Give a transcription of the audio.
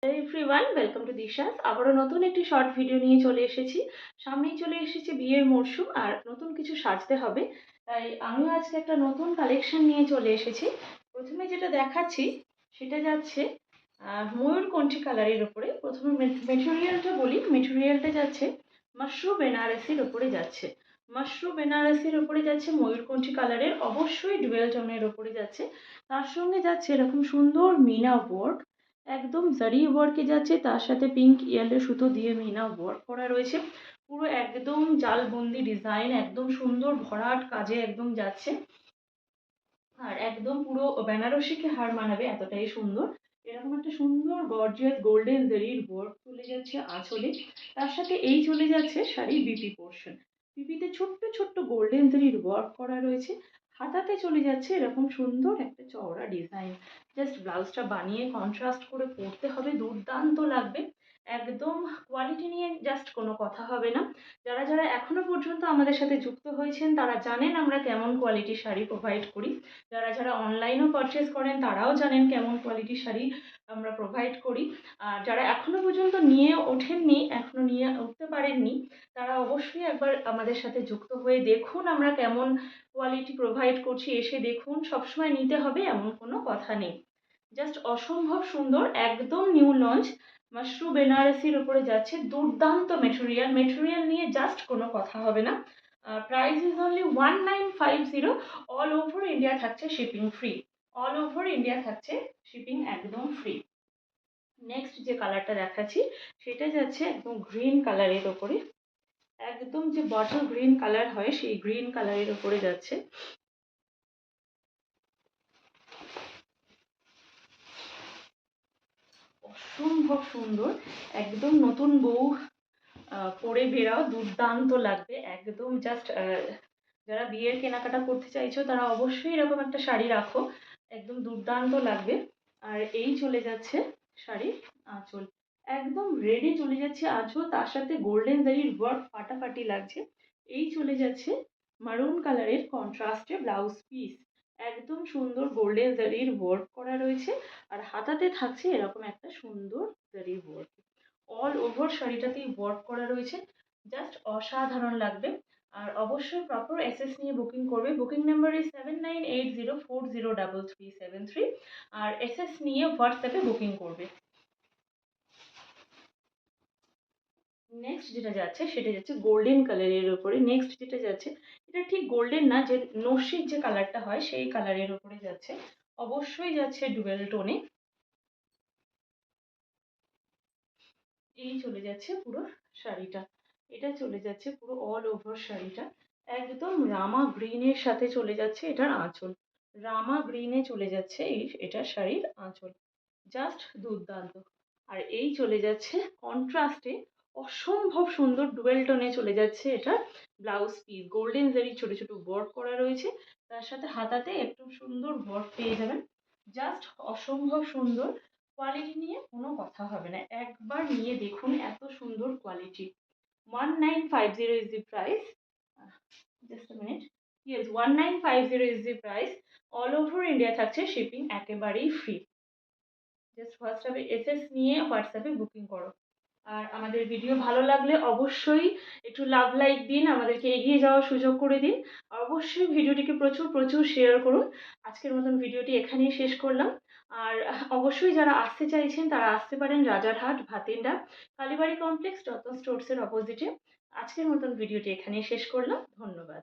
Hello everyone, welcome to দিশাস। আবারও নতুন একটি শর্ট ভিডিও নিয়ে চলে এসেছি। সামনেই চলে এসেছে বিয়ের মরশুম আর নতুন কিছু সাজতে হবে, তাই আমিও আজকে একটা নতুন কালেকশন নিয়ে চলে এসেছি। প্রথমে যেটা দেখাচ্ছি সেটা যাচ্ছে ময়ূরকণ্ঠী কালারের ওপরে। প্রথমে মেটেরিয়ালটা বলি, মেটেরিয়ালটা যাচ্ছে মাশরু বেনারসির ওপরে যাচ্ছে। মাশরু বেনারসির ওপরে যাচ্ছে ময়ূরকণ্ঠী কালারের, অবশ্যই ডুয়েল টোনের ওপরে যাচ্ছে। তার সঙ্গে যাচ্ছে এরকম সুন্দর মিনা ওয়ার্ক, একদম জারি ওয়ার্কে যাচ্ছে, তার সাথে পিঙ্ক ইয়েলো সুতো দিয়ে মিনা ওয়ার্ক করা রয়েছে। পুরো একদম জালবন্দি ডিজাইন, একদম সুন্দর ভরাট কাজে একদম যাচ্ছে। আর একদম পুরো বেনারসিকে হার মানাবে এতটাই সুন্দর। এরকম একটা সুন্দর গর্জিয়াস গোল্ডেন জারির ওয়ার্ক চলে যাচ্ছে আঁচলে। তার সাথে এই চলে যাচ্ছে শাড়ির বিপি পোর্শন। বিপিতে ছোট্ট ছোট্ট গোল্ডেন জারির ওয়ার্ক করা রয়েছে। হাতাতে চলে যাচ্ছে এরকম সুন্দর একটা চওড়া ডিজাইন। জাস্ট ব্লাউজটা বানিয়ে কন্ট্রাস্ট করে পরতে হবে, দুর্দান্ত লাগবে। একদম কোয়ালিটি নিয়ে জাস্ট কোনো কথা হবে না। যারা যারা এখনো পর্যন্ত আমাদের সাথে যুক্ত হয়েছেন তারা জানেন আমরা কেমন কোয়ালিটির শাড়ি প্রোভাইড করি। যারা যারা অনলাইনেও পারচেস করেন তারাও জানেন কেমন কোয়ালিটির শাড়ি আমরা প্রোভাইড করি। আর যারা এখনো পর্যন্ত নিয়ে ওঠেননি, এখনো নিয়ে উঠতে পারেননি, তারা অবশ্যই একবার আমাদের সাথে যুক্ত হয়ে দেখুন আমরা কেমন কোয়ালিটি প্রোভাইড করছি। এসে দেখুন, সবসময় নিতে হবে এমন কোনো কথা নেই। জাস্ট অসম্ভব সুন্দর, একদম নিউ লঞ্চ মাশরু বেনারসির উপরে যাচ্ছে। দুর্দান্ত মেটেরিয়াল, মেটেরিয়াল নিয়ে জাস্ট কোনো কথা হবে না। Price is only 1950। All over India থাকছে shipping free. All over India থাকছে শিপিং একদম ফ্রি। নেক্সট যে কালারটা দেখাচ্ছি সেটা যাচ্ছে একদম গ্রিন কালারের ওপরে। একদম যে বটল গ্রিন কালার হয় সেই গ্রিন কালারের ওপরে যাচ্ছে। অসম্ভব সুন্দর, একদম নতুন বউ পরে বেরাও, দুর্দান্ত লাগবে একদম। জাস্ট যারা বিয়ের কেনাকাটা করতে চাইছো তারা অবশ্যই এরকম একটা শাড়ি রাখো, একদম দুর্দান্ত লাগবে। আর এই চলে যাচ্ছে শাড়ির আঁচল, একদম রেডি চলে যাচ্ছে আঁচল, তার সাথে গোল্ডেন জারির ওয়ার্ক ফাটাফাটি লাগছে। এই চলে যাচ্ছে মারুন কালারের কন্ট্রাস্টে ব্লাউজ পিস, একদম সুন্দর গোল্ডেন জারির ওয়ার্ক করা রয়েছে। আর হাতাতে থাকছে এরকম একটা সুন্দর জারির ওয়ার্ক। অল ওভার শাড়িটাতেই ওয়ার্ক করা রয়েছে, জাস্ট অসাধারণ লাগবে। আর অবশ্যই প্রপার এসএস নিয়ে বুকিং করবে। Booking number is 7980403373। আর এসএস নিয়ে হোয়াটসঅ্যাপে বুকিং করবে। নেক্সট যেটা যাচ্ছে সেটা যাচ্ছে গোল্ডেন কালারের উপরে। নেক্সট যেটা যাচ্ছে এটা ঠিক গোল্ডেন না, যে নস্যির যে কালারটা হয় সেই কালারের উপরে যাচ্ছে। অবশ্যই যাচ্ছে ডুয়েল টোনে। এই চলে যাচ্ছে পুরো শাড়িটা, এটা চলে যাচ্ছে পুরো অল ওভার শাড়িটা। একদম রামা গ্রিনের সাথে চলে যাচ্ছে এটার আঁচল, রামা গ্রিনে চলে যাচ্ছে এটা শাড়ির আঁচল। জাস্ট দুর্দান্ত। আর এই চলে যাচ্ছে কন্ট্রাস্টে অসম্ভব সুন্দর ডুয়েল টোনে চলে যাচ্ছে এটা ব্লাউজ পিস। গোল্ডেন জারি ছোট ছোট ওয়ার্ক করা রয়েছে, তার সাথে হাতাতে একটু সুন্দর ওয়ার্ক পেয়ে যাবেন। জাস্ট অসম্ভব সুন্দর, কোয়ালিটি নিয়ে কোনো কথা হবে না, একবার নিয়ে দেখুন এত সুন্দর quality. 1950 is the price. Just a minute. Yes, 1950 is the price. All over India থাকছে শিপিং একেবারেই ফ্রি। জাস্ট হোয়াটসঅ্যাপে এসএস নিয়ে হোয়াটসঅ্যাপে বুকিং করো। আর আমাদের ভিডিও ভালো লাগলে অবশ্যই একটু লাভ লাইক দিন, আমাদেরকে এগিয়ে যাওয়ার সুযোগ করে দিন। অবশ্যই ভিডিওটিকে প্রচুর প্রচুর শেয়ার করুন। আজকের মতন ভিডিওটি এখানেই শেষ করলাম। আর অবশ্যই যারা আসতে চাইছেন তারা আসতে পারেন রাজারহাট ভাতিন্ডা কালীবাড়ি কমপ্লেক্স রতন স্টোর্সের অপোজিটে। আজকের মতন ভিডিওটি এখানেই শেষ করলাম, ধন্যবাদ।